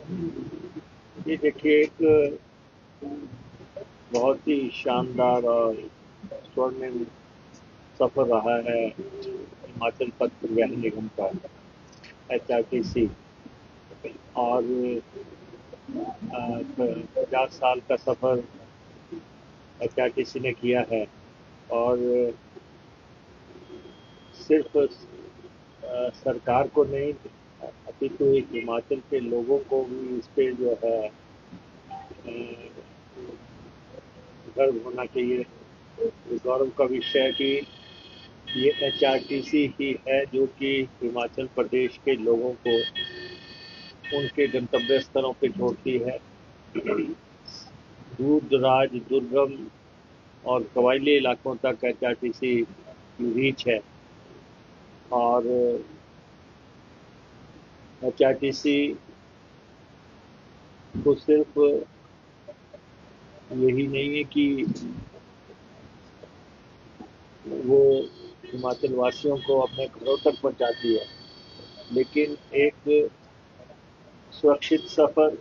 ये देखिए एक बहुत ही शानदार और स्वर्णिम सफर रहा है हिमाचल पथ परिवहन निगम का, HRTC। और 50 साल का सफर HRTC ने किया है। और सिर्फ सरकार को नहीं, अपितु हिमाचल के लोगों को भी इस पे जो है गर्व होना चाहिए। ये गौरव का विषय है कि ये HRTC ही है जो कि हिमाचल प्रदेश के लोगों को उनके गंतव्य स्थलों पे छोड़ती है। दूर दराज, दुर्गम और कबायली इलाकों तक HRTC की रीच है। और HRTC को सिर्फ यही नहीं है कि वो हिमाचल वासियों को अपने घरों तक पहुंचाती है, लेकिन एक सुरक्षित सफर,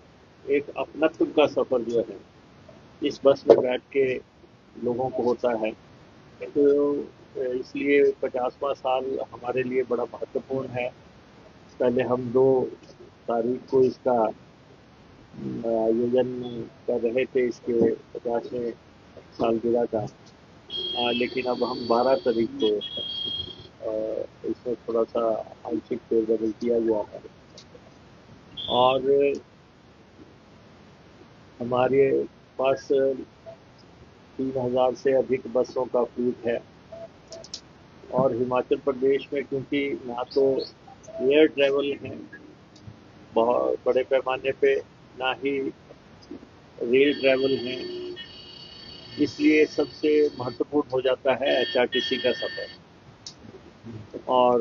एक अपनत्व का सफर जो है इस बस में बैठ के लोगों को होता है। तो इसलिए 50वां साल हमारे लिए बड़ा महत्वपूर्ण है। पहले हम 2 तारीख को इसका आयोजन कर रहे थे, इसके 50वें सालगिरह का। लेकिन अब हम 12 तारीख को इसमें थोड़ा सा आंशिक फेरबदल किया गया है। और हमारे पास 3,000 से अधिक बसों का फ्लीट है। और हिमाचल प्रदेश में क्योंकि ना तो एयर ट्रैवल है बहुत बड़े पैमाने पे, ना ही रेल ट्रैवल है, इसलिए सबसे महत्वपूर्ण हो जाता है HRTC का सफर। और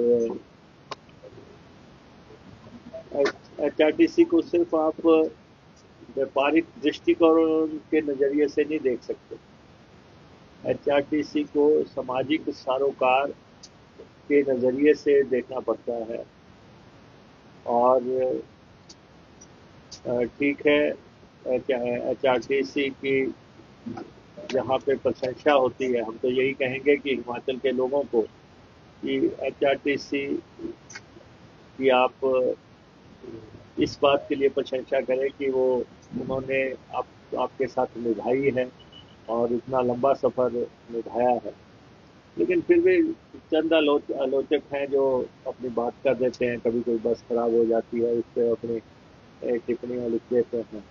HRTC को सिर्फ आप व्यापारिक दृष्टिकोण के नजरिए से नहीं देख सकते। HRTC को सामाजिक सरोकार के नजरिए से देखना पड़ता है। और ठीक है, HRTC की जहाँ पे प्रशंसा होती है, हम तो यही कहेंगे कि हिमाचल के लोगों को कि HRTC की आप इस बात के लिए प्रशंसा करें कि वो उन्होंने आपके साथ निभाई है और इतना लंबा सफर निभाया है। लेकिन फिर भी चंद आलोचक हैं जो अपनी बात कर देते हैं, कभी कोई बस खराब हो जाती है उस पर अपनी टिप्पणियां लिख देते हैं।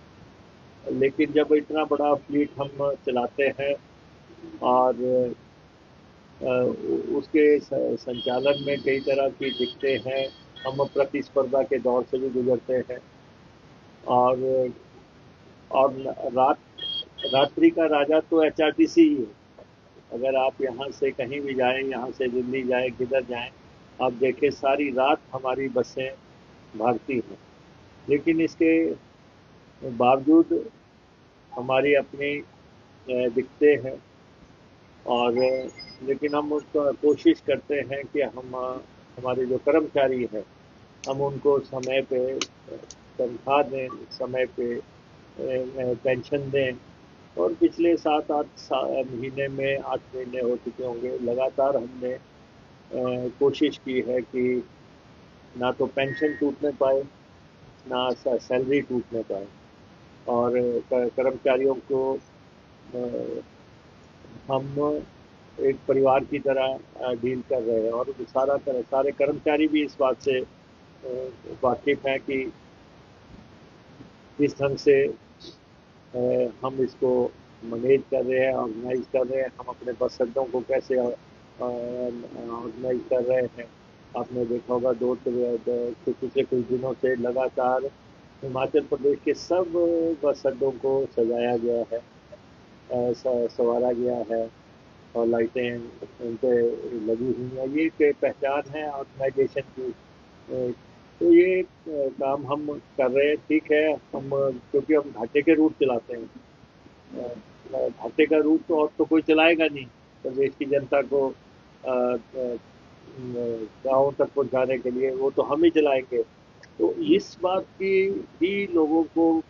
लेकिन जब इतना बड़ा फ्लीट हम चलाते हैं और उसके संचालन में कई तरह की दिक्कतें हैं, हम प्रतिस्पर्धा के दौर से भी गुजरते हैं। और और रात रात्रि का राजा तो HRTC ही है। अगर आप यहाँ से कहीं भी जाएं, यहाँ से दिल्ली जाएं, किधर जाएं, आप देखें सारी रात हमारी बसें भागती हैं। लेकिन इसके बावजूद हमारी अपनी दिक्कतें हैं। और लेकिन हम उसको कोशिश करते हैं कि हम हमारे जो कर्मचारी हैं हम उनको समय पे तनख्वाह दें, समय पे पेंशन दें। और पिछले 7-8 महीने में 8 महीने हो चुके होंगे, लगातार हमने कोशिश की है कि ना तो पेंशन टूटने पाए, ना सैलरी टूटने पाए। और कर्मचारियों को हम एक परिवार की तरह डील कर रहे हैं। और सारे कर्मचारी भी इस बात से वाकिफ हैं कि किस ढंग से हम इसको मैनेज कर रहे हैं, ऑर्गेनाइज कर रहे हैं, हम अपने बस अड्डों को कैसे ऑर्गेनाइज कर रहे हैं। आपने देखा होगा पिछले कुछ दिनों से लगातार हिमाचल प्रदेश के सब बस अड्डों को सजाया गया है, संवारा गया है, और लाइटें उन पे लगी हुई हैं। ये एक पहचान है ऑर्गेनाइजेशन की। तो ये काम हम कर रहे हैं, ठीक है। हम क्योंकि हम घाटे के रूट चलाते हैं, घाटे का रूट तो और तो कोई चलाएगा नहीं प्रदेश की जनता को गाँव तक पहुंचाने के लिए, वो तो हम ही चलाएंगे। तो इस बात की भी लोगों को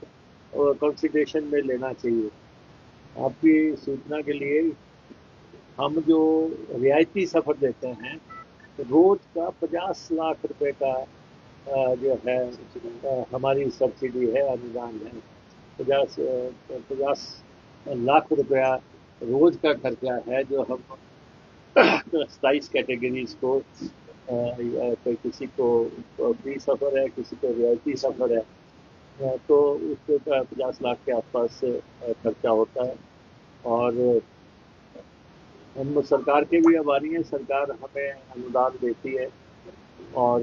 कंसिडरेशन में लेना चाहिए। आपकी सूचना के लिए, हम जो रियायती सफर देते हैं, रोज का 50 लाख रुपए का जो है हमारी सब्सिडी है, अनुदान है। 50 लाख रुपया रोज का खर्चा है जो हम 27 कैटेगरीज को कोई किसी को फ्री सफर है, किसी को रियायती सफर है, तो उसके 50 लाख के आसपास खर्चा होता है। और हम सरकार के भी आभारी हैं, सरकार हमें अनुदान देती है। और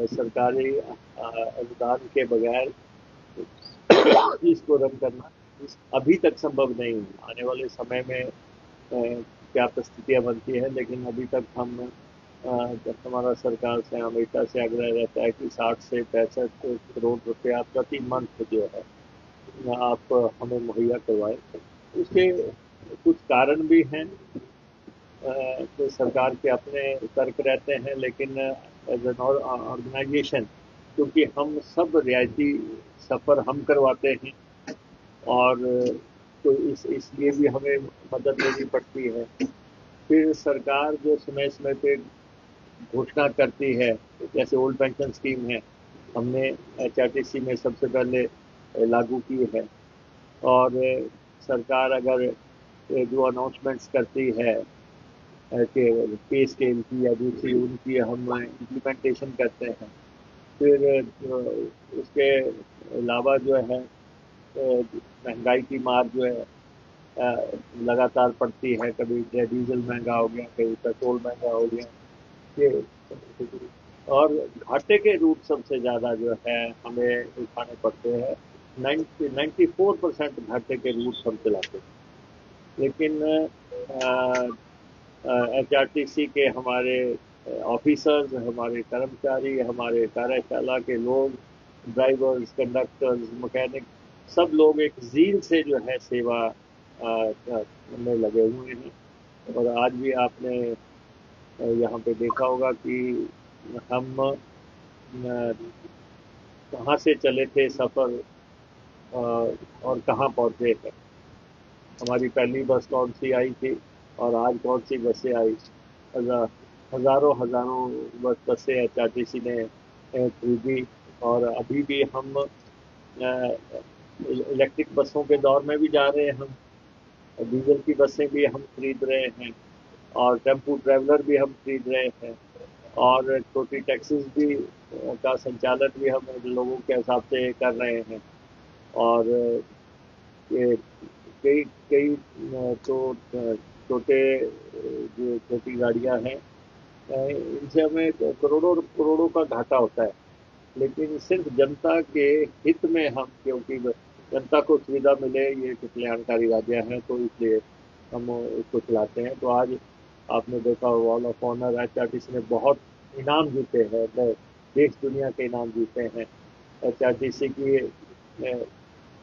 सरकारी अनुदान के बगैर इसको रन करना अभी तक संभव नहीं है। आने वाले समय में क्या परिस्थितियां बनती है, लेकिन अभी तक हम जब हमारा सरकार से हमेशा से आग्रह रहता है कि 60 से 65 करोड़ रुपया प्रति मंथ जो है आप हमें मुहैया करवाएं। उसके कुछ कारण भी हैं, तो सरकार के अपने तर्क रहते हैं, लेकिन एज एन ऑर्गेनाइजेशन, क्योंकि हम सब रियायती सफ़र हम करवाते हैं, और तो इसलिए भी हमें मदद लेनी पड़ती है। फिर सरकार जो समय समय पे घोषणा करती है, जैसे ओल्ड पेंशन स्कीम है, हमने एचआरटीसी में सबसे पहले लागू की है। और सरकार अगर जो अनाउंसमेंट्स करती है के पे स्केल की या दूसरी, उनकी हम इम्प्लीमेंटेशन करते हैं। फिर उसके अलावा जो है महंगाई की मार जो है लगातार पड़ती है। कभी डीजल महंगा हो गया, कभी पेट्रोल महंगा हो गया, ये। और घाटे के रूट सबसे ज़्यादा जो है हमें उठाने पड़ते हैं। 94% घाटे के रूट हम चलाते हैं, लेकिन एचआरटीसी के हमारे ऑफिसर्स, हमारे कर्मचारी, हमारे कार्यशाला के लोग, ड्राइवर्स, कंडक्टर्स, मैकेनिक, सब लोग एक जील से जो है सेवा में लगे हुए हैं। और आज भी आपने यहाँ पे देखा होगा कि हम कहाँ से चले थे सफ़र और कहाँ पहुँचे हैं। हमारी पहली बस कौन सी आई थी और आज कौन सी बसें आई। हज़ारों हज़ारों बसें एचआरटीसी ने खरीदी। और अभी भी हम इलेक्ट्रिक बसों के दौर में भी जा रहे हैं हम। डीजल की बसें भी हम खरीद रहे हैं, और टेम्पू ट्रैवलर भी हम खरीद रहे हैं, और छोटी टैक्सीज भी का संचालन भी हम लोगों के हिसाब से कर रहे हैं। और ये कई कई तो छोटे जो छोटी गाड़ियां हैं, इनसे हमें करोड़ों करोड़ों का घाटा होता है। लेकिन सिर्फ जनता के हित में हम, क्योंकि जनता को सुविधा मिले, ये कल्याणकारी राज्य है, तो इसलिए हम इसको चलाते हैं। तो आज आपने देखा वॉल ऑफ ऑनर एचआरटीसी ने बहुत इनाम जीते हैं, देश दुनिया के इनाम जीते हैं। एचआरटीसी की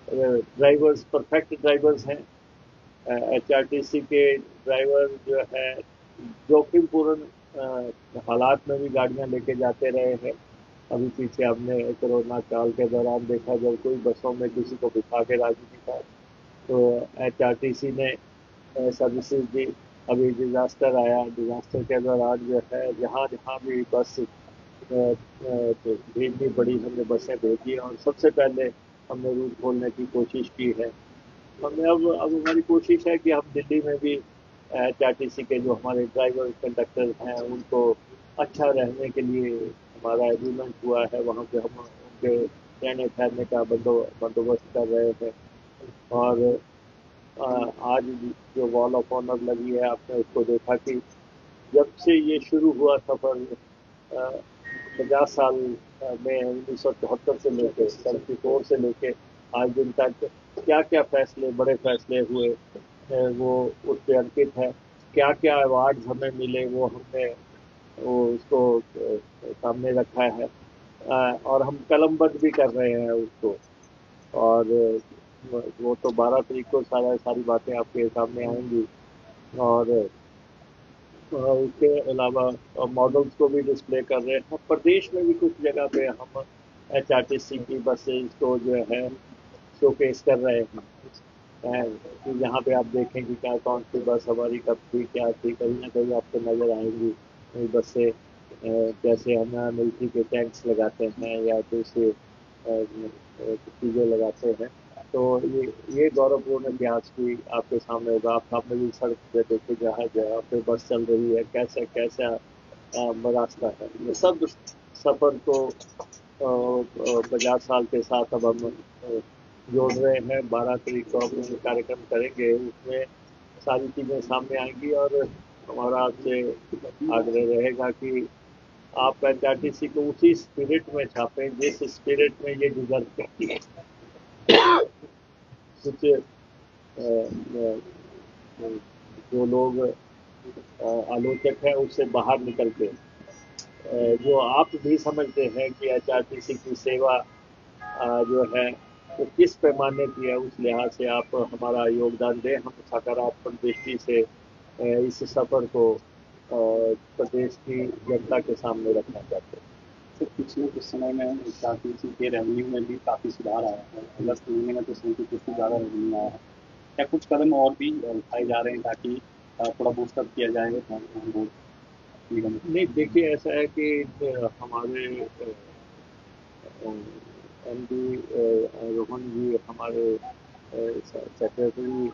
ड्राइवर्स परफेक्ट ड्राइवर्स हैं। एचआरटीसी के ड्राइवर जो है जोखिमपूर्ण हालात में भी गाड़ियां लेके जाते रहे हैं। अभी पीछे हमने कोरोना काल के दौरान देखा, जब कोई बसों में किसी को बिठा के राजी नहीं था, तो एचआरटीसी ने सर्विसेज दी। अभी डिजास्टर आया, डिजास्टर के दौरान जो है जहाँ जहाँ भी बस भेजनी पड़ी, हमने बसें भेजी, और सबसे पहले हमने रूट खोलने की कोशिश की है। हमने अब हमारी कोशिश है कि हम दिल्ली में भी एचआरटीसी के जो हमारे ड्राइवर कंडक्टर हैं, उनको अच्छा रहने के लिए हमारा एग्रीमेंट हुआ है। वहाँ पे हम उनके रहने ठहरने का बंदोबस्त कर रहे हैं। और आज जो वॉल ऑफ ऑनर लगी है, आपने उसको देखा कि जब से ये शुरू हुआ सफर 50 साल में, 1974 से लेके 74 से लेके आज दिन तक क्या क्या फैसले, बड़े फैसले हुए, वो उस पर अंकित है। क्या क्या अवार्ड हमें मिले, वो हमने वो उसको सामने रखा है। और हम कलमबद्ध भी कर रहे हैं उसको। और वो तो 12 तारीख को सारी बातें आपके सामने आएंगी। और उसके अलावा मॉडल्स को भी डिस्प्ले कर रहे हैं। प्रदेश में भी कुछ जगह पे हम एचआरटीसी की बसेस को जो है शोकेस कर रहे हैं। कि जहाँ पे आप देखें कि क्या कौन सी बस हमारी कब थी क्या थी, कहीं ना कहीं आपको नजर आएंगी वही बसें। जैसे हम मिलिट्री के टैंक्स लगाते हैं या दूसरे चीज़ें लगाते हैं। तो ये गौरवपूर्ण इतिहास भी आपके सामने होगा। आप सामने भी सड़क पे देखिए जहाँ जहाँ पे बस चल रही है, कैसा कैसा रास्ता है। ये सब सफर को 50 साल के साथ अब हम जोड़ रहे हैं। 12 तारीख को हम ये कार्यक्रम करेंगे, उसमें सारी चीजें सामने आएंगी और हमारा आपसे आग्रह रहेगा कि आप एचआरटीसी को उसी स्पिरिट में छापें जिस स्पिरिट में ये डिजर्व करती है। कुछ जो लोग आलोचक हैं उससे बाहर निकल के जो आप भी समझते हैं कि एचआरटीसी की सेवा जो है वो किस पैमाने की है, उस लिहाज से आप हमारा योगदान दें। हम सकारात्मक दृष्टि से इस सफर को प्रदेश की जनता के सामने रखना चाहते हैं। तो पिछले कुछ समय में एचआरटीसी के रेवेन्यू में भी काफ़ी सुधार आया है। अगस्त महीने में तो 37% ज़्यादा रेवेन्यू आया है। क्या कुछ कदम और भी उठाए जा रहे हैं ताकि थोड़ा बूस्टअप किया जाए बोर्ड निगम? नहीं, देखिए ऐसा है कि हमारे एम डी रोहन जी हमारे सेक्रेटरी,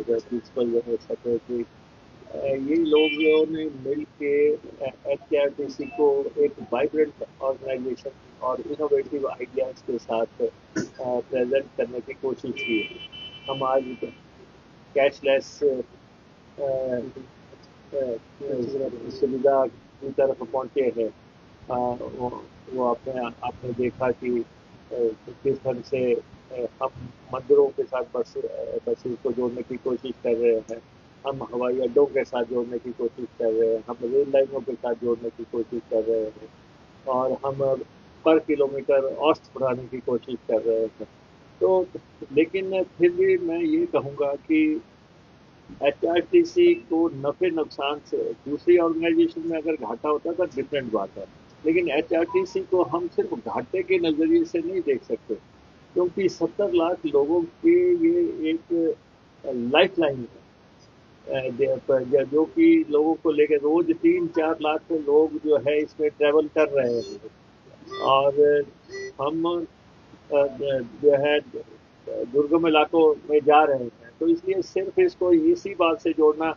प्रिंसिपल सेक्रेटरी, ये लोगों ने मिल के एचआरटीसी को एक वाइब्रेंट ऑर्गेनाइजेशन और इनोवेटिव आइडियाज के साथ प्रेजेंट करने की कोशिश की। हम आज कैशलेस सुविधा की तरफ पहुंचे हैं। वो आपने देखा कि किस ढंग से हम मंदिरों के साथ बसेस को जोड़ने की कोशिश कर रहे हैं। हम हवाई अड्डों के साथ जोड़ने की कोशिश कर रहे हैं, हम रेल लाइनों के साथ जोड़ने की कोशिश कर रहे हैं और हम पर किलोमीटर औसत बढ़ाने की कोशिश कर रहे हैं। तो लेकिन फिर भी मैं ये कहूँगा कि एचआरटीसी को नफे नुकसान से, दूसरी ऑर्गेनाइजेशन में अगर घाटा होता है तो डिफरेंट बात है, लेकिन एचआरटीसी को हम सिर्फ घाटे के नजरिए से नहीं देख सकते, क्योंकि 70 लाख लोगों की ये एक लाइफ लाइन है। जो कि लोगों को लेकर रोज 3-4 लाख लोग जो है इसमें ट्रेवल कर रहे हैं। और हम जो है दुर्गम इलाकों में जा रहे हैं, तो इसलिए सिर्फ इसको इसी बात से जोड़ना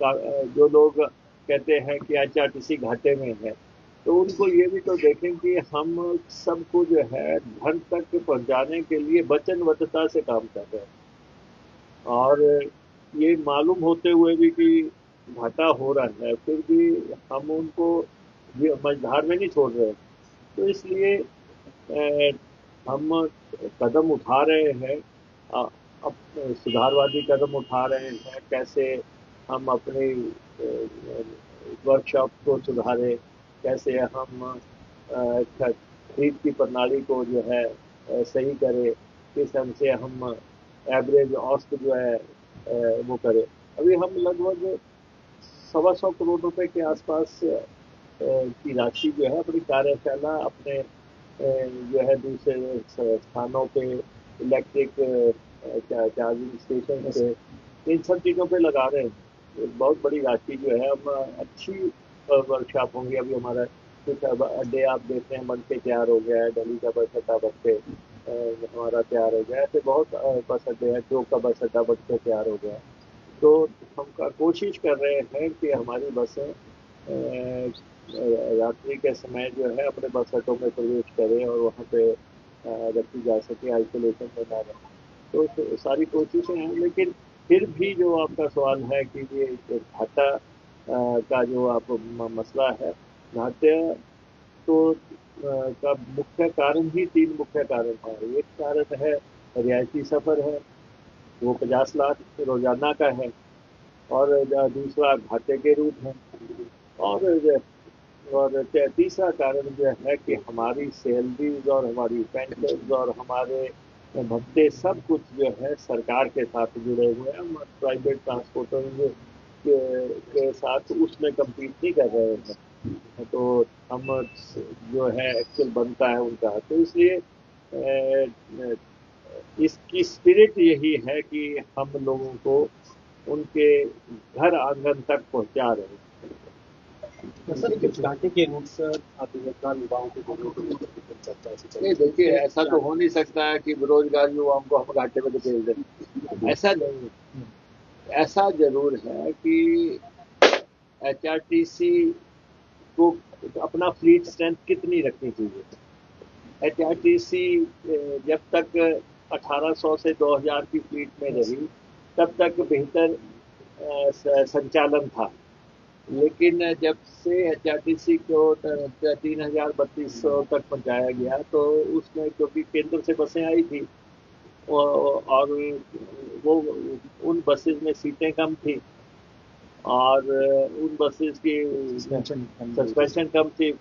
जो लोग कहते हैं कि एचआरटीसी घाटे में है, तो उनको ये भी तो देखें कि हम सबको जो है घर तक पहुंचाने के लिए वचनबद्धता से काम कर रहे हैं। और ये मालूम होते हुए भी कि घाटा हो रहा है, फिर भी हम उनको मझधार में नहीं छोड़ रहे। तो इसलिए अ, हम कदम उठा रहे हैं, अ, अब सुधारवादी कदम उठा रहे हैं। कैसे हम अपनी वर्कशॉप को सुधारें, कैसे हम खरीद की प्रणाली को जो है सही करें, किस ढंग से हम एवरेज औसत जो है वो करें। अभी हम लगभग 125 करोड़ रुपए के आसपास की राशि जो है अपनी कार्यशाला, अपने जो है दूसरे स्थानों पे, इलेक्ट्रिक चार्जिंग स्टेशन पे, इन सब चीज़ों पे लगा रहे हैं। एक बहुत बड़ी राशि जो है, हम अच्छी वर्कशॉप होंगी। अभी हमारा कुछ अड्डे आप देखते हैं बन के तैयार हो गया है, दिल्ली का बस अड्डा बन के हमारा तैयार हो गया है। ऐसे बहुत बस अड्डे हैं, जो का बस अड्डा बन के तैयार हो गया है। तो हम कोशिश कर रहे हैं कि हमारी बसें रात्रि के समय जो है अपने बस अड्डों में प्रवेश करें और वहाँ पे रखी जा सके, आइसोलेशन में ना रहे। तो सारी कोशिशें हैं, लेकिन फिर भी जो आपका सवाल है कि ये घाटा का जो आप मसला है, घाटे तो का मुख्य कारण ही 3 मुख्य कारण है। एक कारण है रियायती सफर है, वो 50 लाख रोजाना का है, और दूसरा घाटे के रूप में। और तीसरा कारण जो है कि हमारी सैलरीज और हमारी पेंशन और हमारे भत्ते सब कुछ जो है सरकार के साथ जुड़े हुए हैं। हम प्राइवेट ट्रांसपोर्टर के साथ उसमें कम्पीट नहीं कर रहे हैं। तो हम जो है एक्चुअल बनता है उनका, तो इसलिए इसकी स्पिरिट यही है कि हम लोगों को उनके घर आंगन तक पहुंचा रहे हैं। तो सर कुछ घाटे के रूट सर बेरोजगार युवाओं को जोड़ने के लिए कुछ चर्चा ऐसी चल नहीं, रही देखिए, है ऐसा तो हो नहीं सकता है कि बेरोजगार युवाओं को हम घाटे में धकेल दें, ऐसा नहीं है। ऐसा जरूर है कि एचआरटीसी को अपना फ्लीट स्ट्रेंथ कितनी रखनी चाहिए। एचआरटीसी जब तक 1800 से 2000 की फ्लीट में रही, तब तक बेहतर संचालन था। लेकिन जब से एचआरटीसी को 3000-3200 तक पहुंचाया गया, तो उसमें क्योंकि केंद्र से बसें आई थी और वो उन बसेज में सीटें कम थी और उन बसेस की सस्पेंशन कम थी,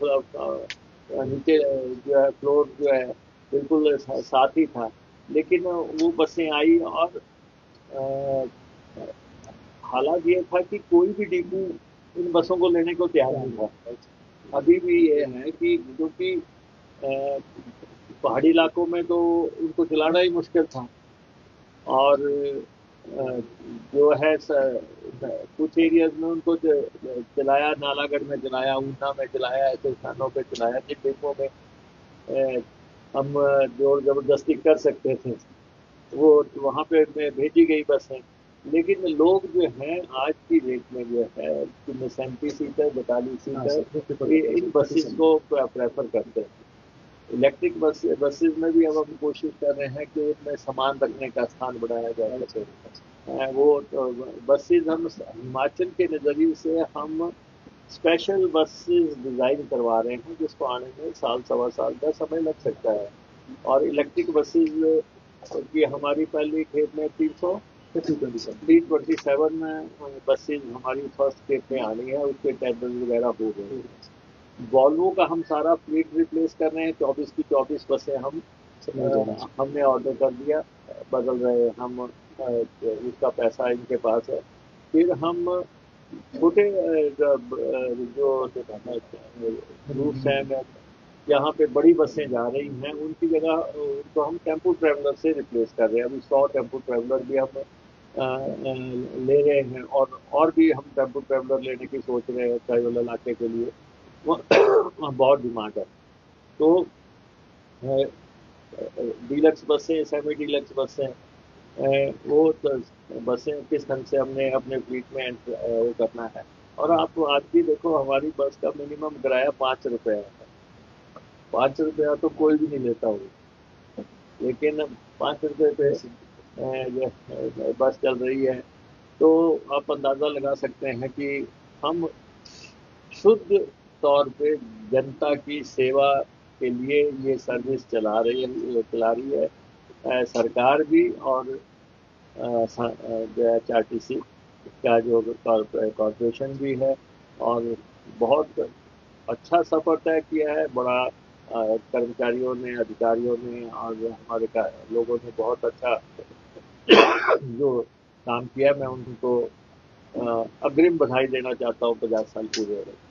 नीचे जो है फ्लोर जो है बिल्कुल साथ ही था। लेकिन वो बसें आई और हालात ये था कि कोई भी डिपो इन बसों को लेने को तैयार नहीं था। अभी भी ये है कि क्योंकि पहाड़ी इलाकों में तो उनको चलाना ही मुश्किल था और जो है कुछ एरियाज में उनको चलाया, नालागढ़ में चलाया, ऊना में चलाया, ऐसे स्थानों पे चलाया जिन डिपो में हम जोर जबरदस्ती कर सकते थे, वो वहाँ पे भेजी गई बसें। लेकिन लोग जो हैं आज की डेट में जो है 37 सीटर 42 सीटर इन बसेस को प्रेफर करते हैं। इलेक्ट्रिक बसेस में भी अब हम कोशिश कर रहे हैं कि उनमें सामान रखने का स्थान बढ़ाया जा सके। वो बसेस हम हिमाचल के नज़रिए से हम स्पेशल बसेस डिज़ाइन करवा रहे हैं, जिसको आने में साल सवा साल का समय लग सकता है। और इलेक्ट्रिक बसेस की हमारी पहली खेप में 327 बसेज हमारी फर्स्ट खेप में आनी है, उसके टेंडर वगैरह हो गए हैं। वॉल्वो का हम सारा फ्लीट रिप्लेस कर रहे हैं, 24 की 24 बसें हमने ऑर्डर कर दिया, बदल रहे हैं हम, उसका पैसा इनके पास है। फिर हम छोटे जो रूट्स हैं जहाँ पे बड़ी बसें जा रही हैं, उनकी जगह उनको हम टेम्पो ट्रैवलर से रिप्लेस कर रहे हैं। अभी 100 टेम्पो ट्रैवलर भी हम ले रहे हैं और भी हम टेम्पो ट्रैवलर लेने की सोच रहे हैं ट्राइबल इलाके के लिए। बहुत डिमांड है। तो डीलक्स बसें, सेमी डीलक्स बसें, वो तो बसें किस ढंग से हमने अपने फ्लीट में वो करना है। और आप आज भी देखो, हमारी बस का मिनिमम किराया 5 रुपये है। 5 रुपया तो कोई भी नहीं लेता हो, लेकिन 5 रुपये पे बस चल रही है। तो आप अंदाजा लगा सकते हैं कि हम शुद्ध तौर पे जनता की सेवा के लिए ये सर्विस चला रही है सरकार भी, और जो एचआरटीसी का जो कॉरपोरेशन भी है। और बहुत अच्छा सफर तय किया है, बड़ा कर्मचारियों ने, अधिकारियों ने और हमारे लोगों ने बहुत अच्छा जो काम किया। मैं उनको अग्रिम बधाई देना चाहता हूँ 50 साल पूरे हो रहे हैं।